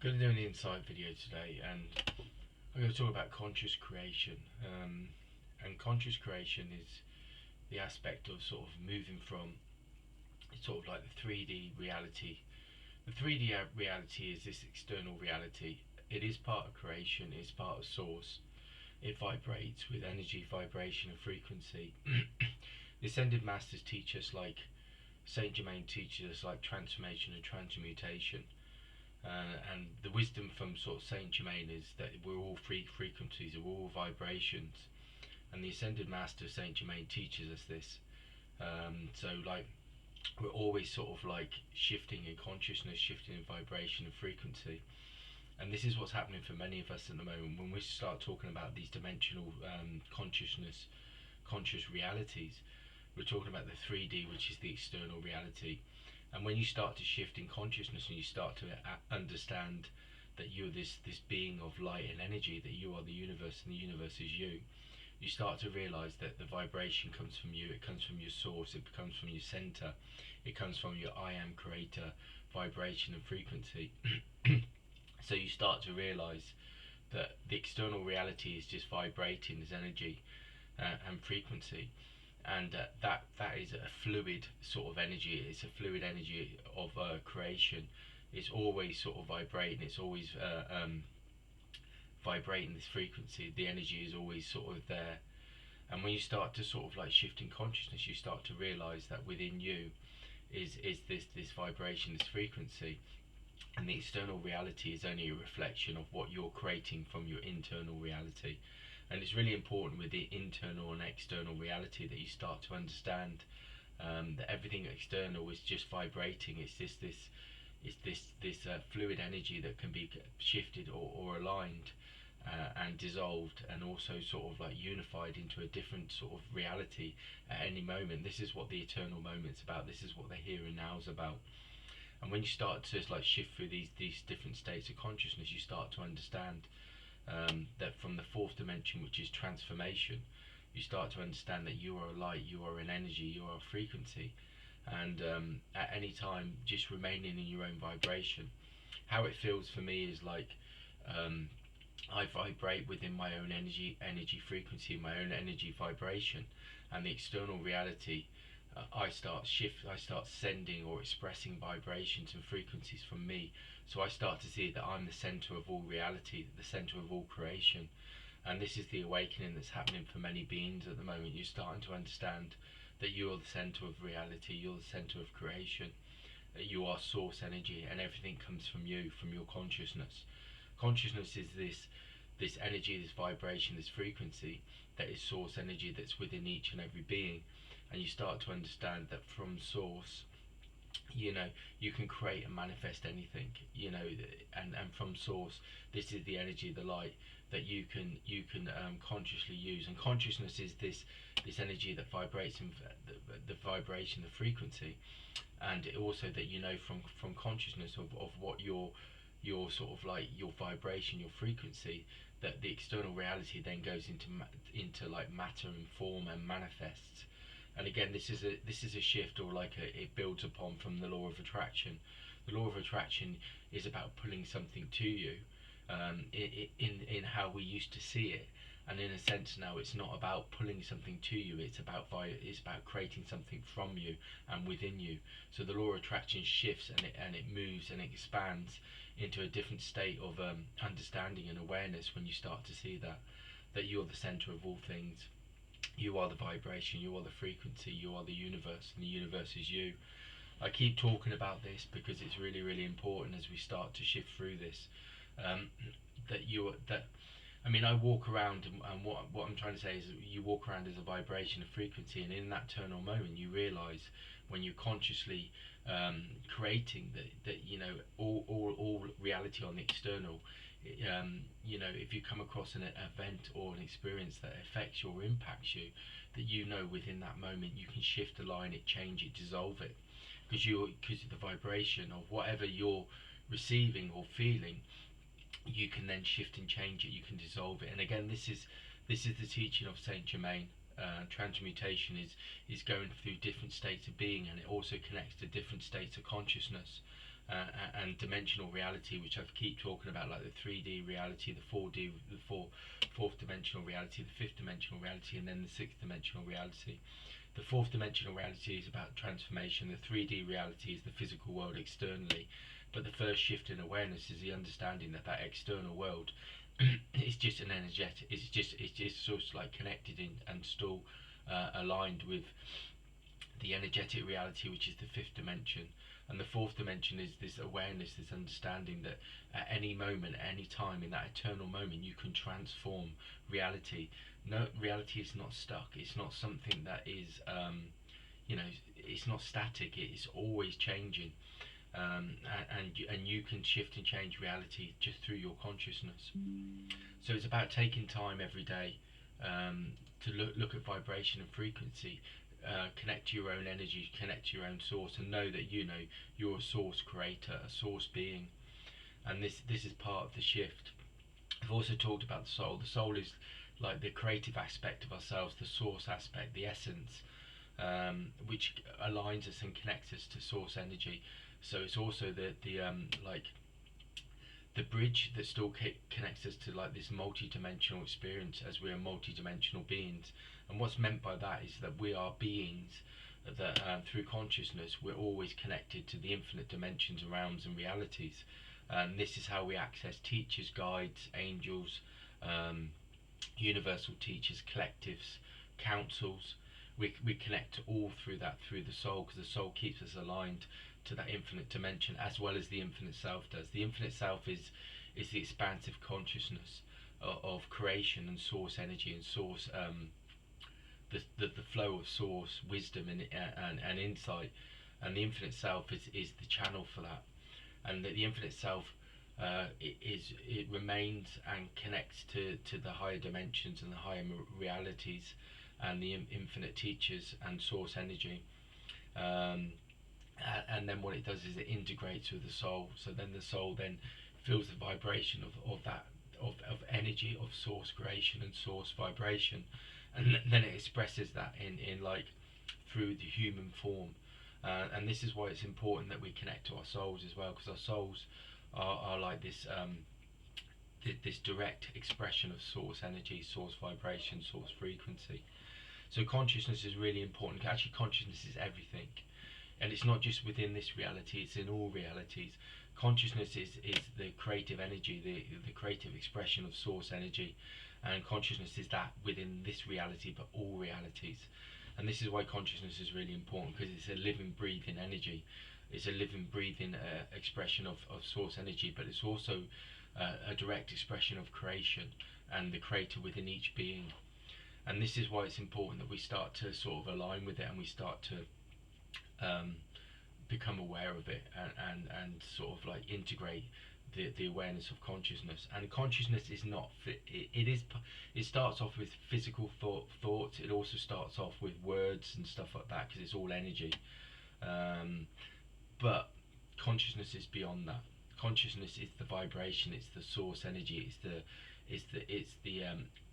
Going to do an insight video today, and I'm going to talk about conscious creation. And conscious creation is the aspect of sort of moving from sort of like the 3D reality. The 3D reality is this external reality. It is part of creation, it's part of source. It vibrates with energy, vibration, and frequency. The Ascended Masters teach us, like Saint Germain teaches us, like transformation and transmutation. And the wisdom from sort of Saint Germain is that we're all frequencies, we're all vibrations, and the Ascended Master Saint Germain teaches us this. So like we're always sort of like shifting in consciousness, shifting in vibration and frequency, and this is what's happening for many of us at the moment. When we start talking about these dimensional consciousness, conscious realities, we're talking about the 3D, which is the external reality. And when you start to shift in consciousness and you start to understand that you're this being of light and energy, that you are the universe and the universe is you, you start to realize that the vibration comes from you, it comes from your source, it comes from your center, it comes from your I am creator vibration and frequency. So you start to realize that the external reality is just vibrating as energy and frequency, and that is a fluid sort of energy. It's a fluid energy of creation. It's always sort of vibrating. It's always vibrating this frequency. The energy is always sort of there. And when you start to sort of like shift in consciousness, you start to realize that within you is this vibration, this frequency, and the external reality is only a reflection of what you're creating from your internal reality. And it's really important with the internal and external reality that you start to understand that everything external is just vibrating. It's just this fluid energy that can be shifted or aligned and dissolved, and also sort of like unified into a different sort of reality at any moment. This is what the eternal moment's about. This is what the here and now is about. And when you start to like shift through these different states of consciousness, you start to understand that from the fourth dimension, which is transformation, you start to understand that you are a light, you are an energy, you are a frequency, and at any time just remaining in your own vibration. How it feels for me is like I vibrate within my own energy frequency, my own energy vibration, and the external reality. I start sending or expressing vibrations and frequencies from me. So I start to see that I'm the center of all reality, the center of all creation. And this is the awakening that's happening for many beings at the moment. You're starting to understand that you are the center of reality, you're the center of creation, that you are source energy, and everything comes from you, from your consciousness. Consciousness is this energy, this vibration, this frequency that is source energy that's within each and every being. And you start to understand that from source, you can create and manifest anything, and from source, this is the energy, the light that you can consciously use. And consciousness is this energy that vibrates, and the vibration, the frequency, and also that from consciousness of what your sort of like your vibration, your frequency, that the external reality then goes into like matter and form and manifests. And again, this is a shift, or like it builds upon from the law of attraction. The law of attraction is about pulling something to you, in how we used to see it. And in a sense now, it's not about pulling something to you. It's about creating something from you and within you. So the law of attraction shifts, and it moves and it expands into a different state of understanding and awareness when you start to see that you're the center of all things. You are the vibration, you are the frequency, you are the universe, and the universe is you. I keep talking about this because it's really, really important as we start to shift through this. I mean, I walk around, and what I'm trying to say is that you walk around as a vibration, a frequency, and in that eternal moment, you realize when you're consciously creating that all reality on the external. If you come across an event or an experience that affects you or impacts you, that within that moment you can shift, align it, change it, dissolve it, because of the vibration of whatever you're receiving or feeling, you can then shift and change it, you can dissolve it. And again, this is the teaching of Saint Germain. Transmutation is going through different states of being, and it also connects to different states of consciousness. and dimensional reality, which I keep talking about, like the 3D reality, the 4D, fourth dimensional reality, the fifth dimensional reality, and then the sixth dimensional reality. The fourth dimensional reality is about transformation. The 3D reality is the physical world externally, but the first shift in awareness is the understanding that that external world is just an energetic. It's just sort of like connected in and still aligned with the energetic reality, which is the fifth dimension. And the fourth dimension is this awareness, this understanding that at any moment, at any time, in that eternal moment, you can transform reality. No, reality is not stuck. It's not something that is, you know, it's not static. It's always changing, and you can shift and change reality just through your consciousness. So it's about taking time every day to look at vibration and frequency, connect to your own energy, connect to your own source, and know that you know you're a source creator, a source being, and this is part of the shift. I've also talked about the soul. The soul is like the creative aspect of ourselves, the source aspect, the essence, which aligns us and connects us to source energy. So it's also the like the bridge that still connects us to like this multi-dimensional experience, as we are multi-dimensional beings. And what's meant by that is that we are beings that through consciousness we're always connected to the infinite dimensions, realms and realities. And this is how we access teachers, guides, angels, universal teachers, collectives, councils. We connect all through that, through the soul, because the soul keeps us aligned to that infinite dimension, as well as the infinite self does. The infinite self is the expansive consciousness of creation and source energy and source, the flow of source wisdom and insight. And the infinite self is the channel for that. And the infinite self it remains and connects to the higher dimensions and the higher realities and the infinite teachers and source energy. And then what it does is it integrates with the soul. So then the soul then feels the vibration of that of energy, of source creation and source vibration, and then it expresses that in like through the human form. And this is why it's important that we connect to our souls as well, because our souls are like this this direct expression of source energy, source vibration, source frequency. So consciousness is really important. Actually, consciousness is everything, and it's not just within this reality, it's in all realities. Consciousness is the creative energy, the creative expression of source energy, and consciousness is that within this reality but all realities. And this is why consciousness is really important, because it's a living breathing energy. It's a living breathing expression of source energy, but it's also a direct expression of creation and the creator within each being. And this is why it's important that we start to sort of align with it, and we start to become aware of it, and sort of like integrate the awareness of consciousness. And consciousness is not it starts off with physical thoughts. It also starts off with words and stuff like that, because it's all energy. But consciousness is beyond that. Consciousness is the vibration, it's the source energy, it's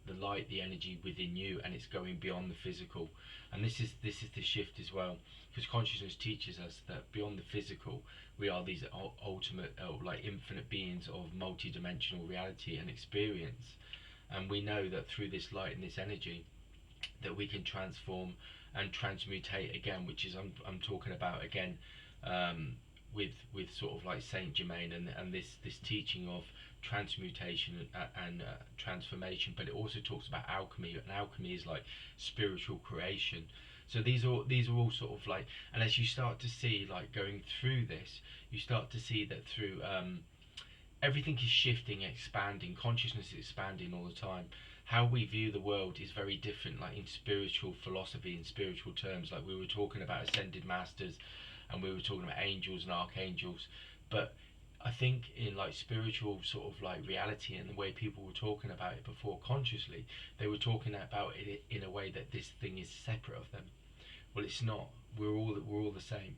the light, the energy within you, and it's going beyond the physical. And this is the shift as well, because consciousness teaches us that beyond the physical we are these ultimate like infinite beings of multi-dimensional reality and experience. And we know that through this light and this energy that we can transform and transmutate again, which is I'm talking about again, with sort of like Saint Germain and this teaching of transmutation and transformation. But it also talks about alchemy, and alchemy is like spiritual creation. So these are all sort of like, and as you start to see, like going through this, you start to see that through everything is shifting, expanding, consciousness is expanding all the time. How we view the world is very different, like in spiritual philosophy, in spiritual terms, like we were talking about ascended masters, and we were talking about angels and archangels. But I think in like spiritual sort of like reality and the way people were talking about it before consciously, they were talking about it in a way that this thing is separate of them. Well, it's not. We're all the same.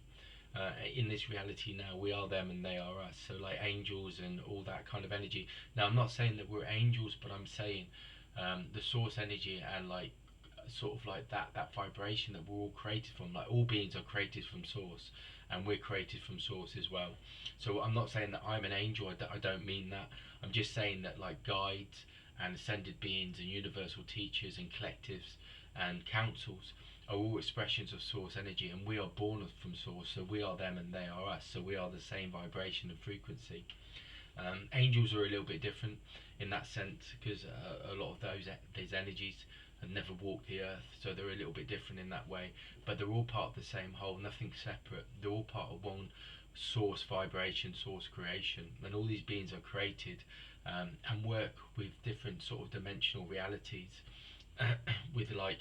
In this reality now, we are them and they are us. So like angels and all that kind of energy. Now I'm not saying that we're angels, but I'm saying the source energy and like sort of like that vibration that we're all created from. Like all beings are created from source, and we're created from source as well. So I'm not saying that I'm an angel. I don't mean that. I'm just saying that like guides and ascended beings and universal teachers and collectives and councils are all expressions of source energy, and we are born from source, so we are them and they are us, so we are the same vibration and frequency. Angels are a little bit different in that sense, because a lot of these energies have never walked the earth, so they're a little bit different in that way, but they're all part of the same whole, nothing separate. They're all part of one source vibration, source creation, and all these beings are created and work with different sort of dimensional realities with like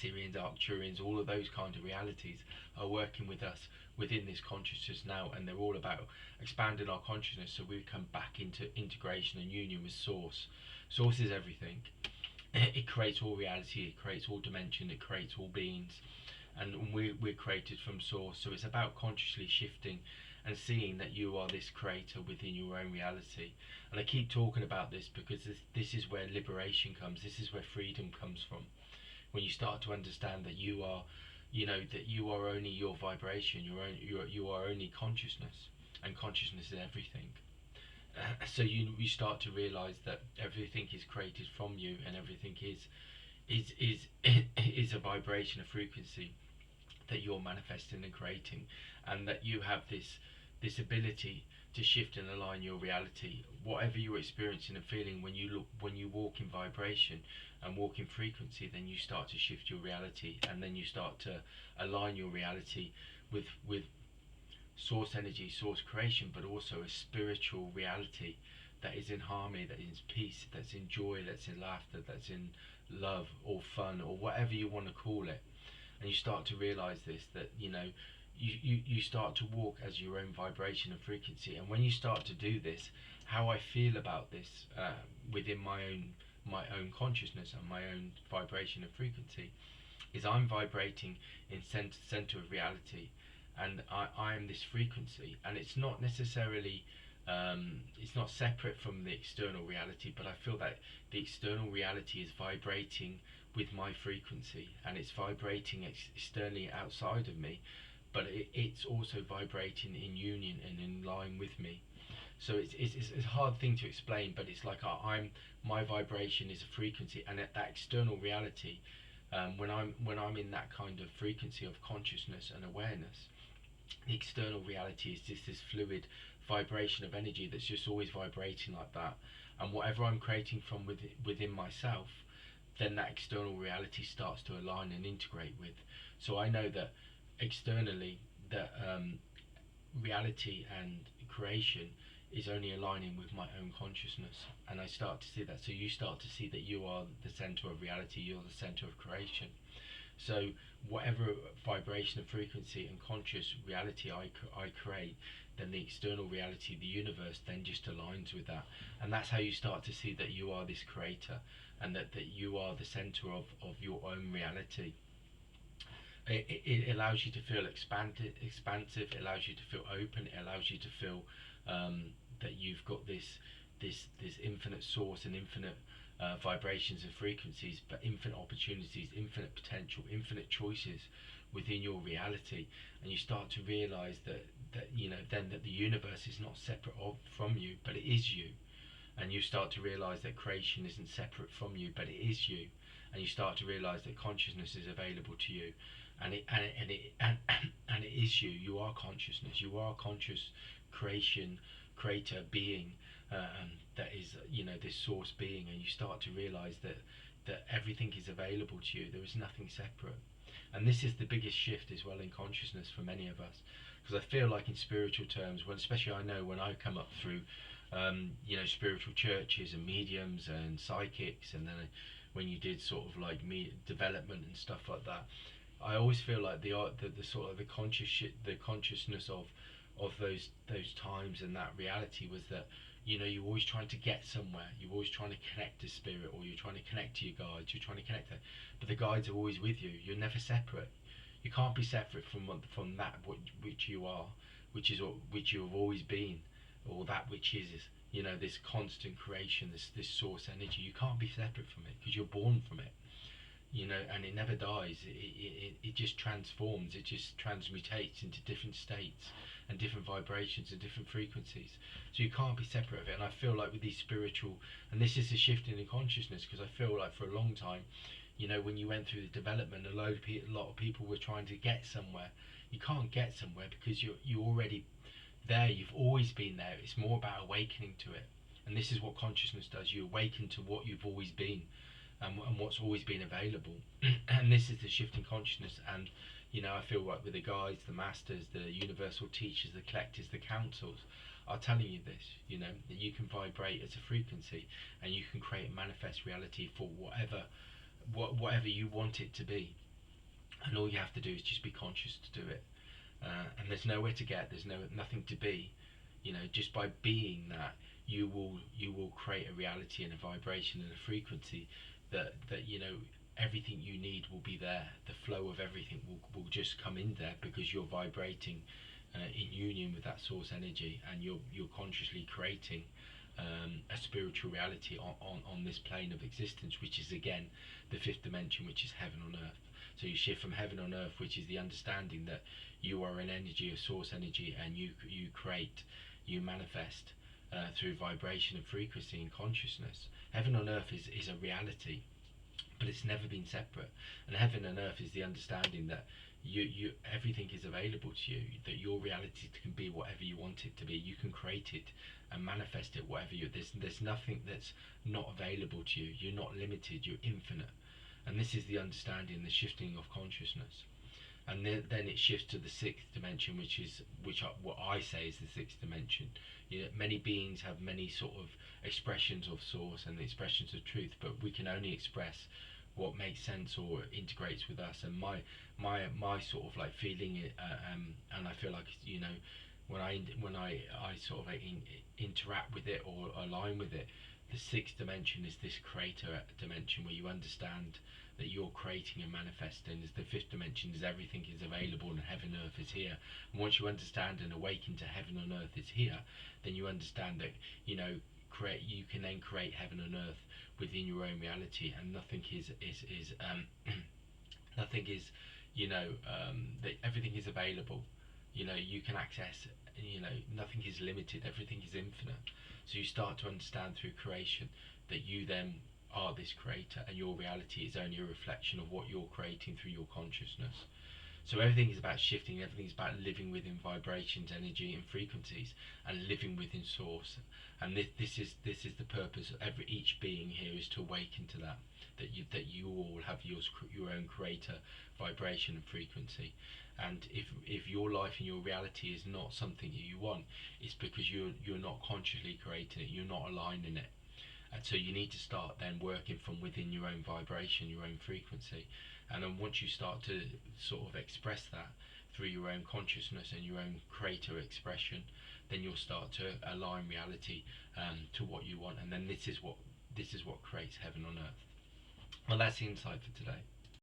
Syrians, Arcturians, all of those kind of realities are working with us within this consciousness now, and they're all about expanding our consciousness so we come back into integration and union with source. Source is everything. It creates all reality, it creates all dimension, it creates all beings, and we're created from source. So it's about consciously shifting and seeing that you are this creator within your own reality. And I keep talking about this because this is where liberation comes, this is where freedom comes from. When you start to understand that you are, that you are only your vibration, you are only consciousness, and consciousness is everything. So you start to realize that everything is created from you, and everything is a vibration, a frequency that you're manifesting and creating, and that you have this ability to shift and align your reality. Whatever you're experiencing and feeling, when you walk in vibration and walk in frequency, then you start to shift your reality, and then you start to align your reality with source energy, source creation, but also a spiritual reality that is in harmony, that is peace, that's in joy, that's in laughter, that's in love or fun or whatever you want to call it. And you start to realize this, that you start to walk as your own vibration and frequency. And when you start to do this, how I feel about this within my own consciousness and my own vibration and frequency is I'm vibrating in center of reality, and I am this frequency, and it's not necessarily it's not separate from the external reality, but I feel that the external reality is vibrating with my frequency, and it's vibrating externally outside of me, but it's also vibrating in union and in line with me. So it's a hard thing to explain, but it's like my vibration is a frequency, and that external reality, when I'm in that kind of frequency of consciousness and awareness, the external reality is just this fluid vibration of energy that's just always vibrating like that. And whatever I'm creating from within myself, then that external reality starts to align and integrate with. So I know that externally, that reality and creation is only aligning with my own consciousness, and I start to see that. So you start to see that you are the center of reality, you're the center of creation. So whatever vibration and frequency and conscious reality I create, then the external reality, the universe, then just aligns with that. And that's how you start to see that you are this creator, and that you are the center of your own reality. It allows you to feel expansive, it allows you to feel open, it allows you to feel that you've got this infinite source and infinite vibrations and frequencies, but infinite opportunities, infinite potential, infinite choices within your reality. And you start to realize that then that the universe is not separate from you, but it is you. And you start to realize that creation isn't separate from you, but it is you. And you start to realize that consciousness is available to you, and it is you. You are consciousness. You are conscious creation, creator, being, that is this source being. And you start to realize that everything is available to you. There is nothing separate. And this is the biggest shift as well in consciousness for many of us, because I feel like in spiritual terms, when especially I know when I come up through spiritual churches and mediums and psychics, and then when you did sort of like development and stuff like that, I always feel like the sort of the consciousness of those times and that reality was that you're always trying to get somewhere, you're always trying to connect to spirit, or you're trying to connect to your guides, you're trying to connect to, but the guides are always with you. You're never separate. You can't be separate from that which you are, which you have always been, or that which is this constant creation, this source energy. You can't be separate from it because you're born from it. you know, and it never dies. It just transforms, it just transmutates into different states and different vibrations and different frequencies. So you can't be separate of it. And I feel like with these spiritual, and this is the shifting in consciousness, because I feel like for a long time, you know, when you went through the development, a lot of people were trying to get somewhere. You can't get somewhere because you're already there. You've always been there. It's more about awakening to it. And this is what consciousness does. You awaken to what you've always been, and what's always been available. And this is the shift in consciousness. And you know, I feel like with the guides, the masters, the universal teachers, the collectors, the councils are telling you this, you know, that you can vibrate as a frequency, and you can create and manifest reality for whatever you want it to be. And all you have to do is just be conscious to do it. And there's nowhere to get, there's nothing to be. You know, just by being that, you will create a reality and a vibration and a frequency that you know, everything you need will be there. The flow of everything will just come in there, because you're vibrating in union with that source energy, and you're consciously creating a spiritual reality on this plane of existence, which is again the fifth dimension, which is heaven on earth. So you shift from heaven on earth, which is the understanding that you are an energy, a source energy, and you create, you manifest through vibration and frequency and consciousness. Heaven on earth is a reality, but it's never been separate. And heaven and earth is the understanding that you everything is available to you, that your reality can be whatever you want it to be. You can create it and manifest it whatever you. There's nothing that's not available to you. You're not limited. You're infinite. And this is the understanding, the shifting of consciousness. And then it shifts to the sixth dimension, what I say is the sixth dimension. You know, many beings have many sort of expressions of source and expressions of truth, but we can only express what makes sense or integrates with us. And my sort of like feeling it, and I feel like, you know, when I sort of interact with it or align with it, the sixth dimension is this creator dimension, where you understand that you're creating and manifesting. As the fifth dimension is everything is available and heaven and earth is here. And once you understand and awaken to heaven and earth is here, then you understand that, you know, you can then create heaven and earth within your own reality, and nothing is nothing is, you know, that everything is available. You know, you can access, you know, nothing is limited, everything is infinite. So you start to understand through creation that you then are this creator, and your reality is only a reflection of what you're creating through your consciousness. So everything is about shifting, everything is about living within vibrations, energy and frequencies, and living within source. And this is the purpose of each being here, is to awaken to that you all have your own creator vibration and frequency. And if your life and your reality is not something that you want, it's because you're not consciously creating it, you're not aligning it. And so you need to start then working from within your own vibration, your own frequency. And then once you start to sort of express that through your own consciousness and your own creator expression, then you'll start to align reality to what you want. And then this is what creates heaven on earth. Well, that's the insight for today.